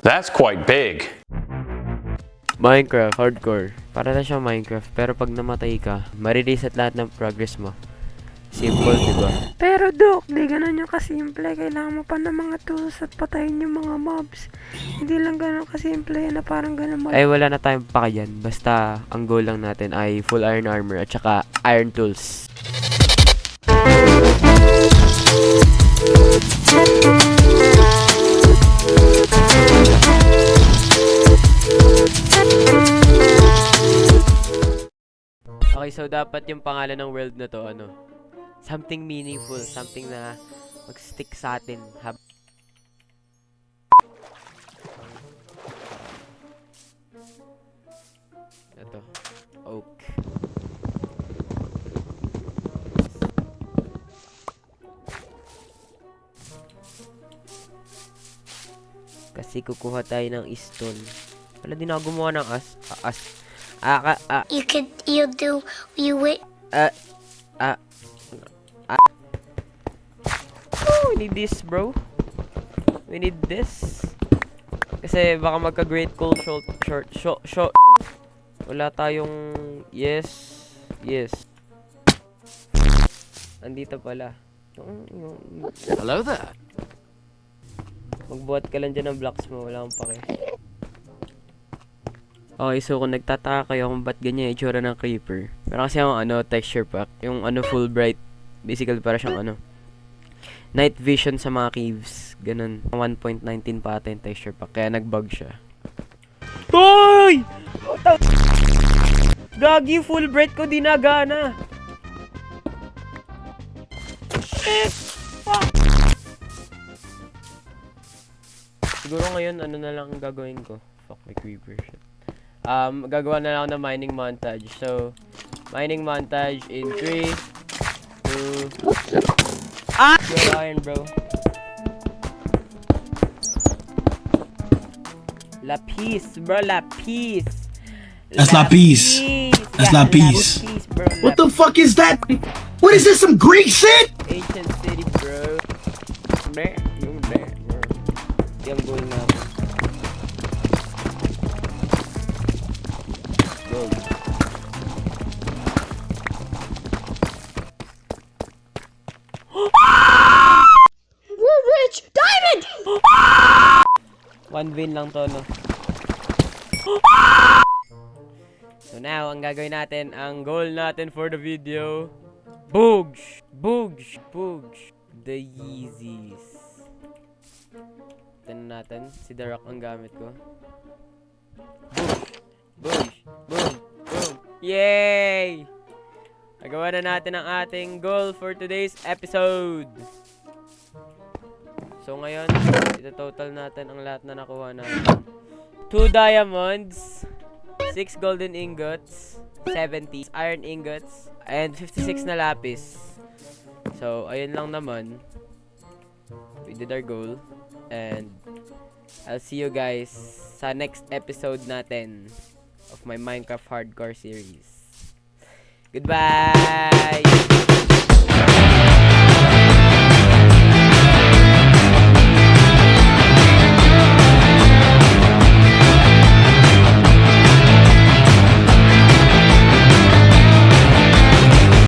That's quite big. Minecraft Hardcore. Para na siyang Minecraft, pero pag namatay ka, marireset lahat ng progress mo. Simple, diba? Pero Dok, di ganun yung kasimple. Kailangan mo pa ng mga tools at patayin yung mga mobs. Hindi lang ganun kasimple na parang ganun mo. Ay, wala na tayong pakayan. Basta, ang goal lang natin ay full iron armor at saka iron tools. Okay, so dapat yung pangalan ng world na to, something meaningful, something na mag-stick sa atin. Ito, oak. Kasi kukuha tayo ng stone. Wala din ako gumawa ng we need this, bro. We need this. Kasi baka magka-great cold short. Wala tayong yes. Andito pala. Hello there. Magbuhat ka lang dyan ng blocks mo. Wala akong pake. Okay, so kung nagtataka kayo kung ba't ganyan yung itsura ng creeper. Pero kasi yung texture pack. Yung full bright. Basically para siyang night vision sa mga caves. Ganun. 1.19 pa ata yung texture pack. Kaya nag-bug siya. Hoy! Gagi, full bright ko di nagana. Shit! Fuck! Siguro ngayon, na lang ang gagawin ko. Fuck, may creeper shit. Gagawa na lang ako ng mining montage. So, mining montage in 3, 2... Good iron, bro. Lapis, bro, lapis. That's lapis. That's lapis. Bro, What the fuck is that? What is this, some Greek shit? Ancient city, bro. There, yung there, bro. Yung goal natin. Gold. We're rich! Diamond! One win lang to, no? So now, ang gagawin natin, ang goal natin for the video, Boogs! The Yeezys. Tignan natin, si The Rock ang gamit ko. Boom! Yay! Nagawa na natin ang ating goal for today's episode. So ngayon, ito-total natin ang lahat na nakuha natin. 2 diamonds, 6 golden ingots, 70 iron ingots, and 56 na lapis. So, ayun lang naman. We did our goal. And I'll see you guys sa next episode natin of my Minecraft Hardcore series. Goodbye!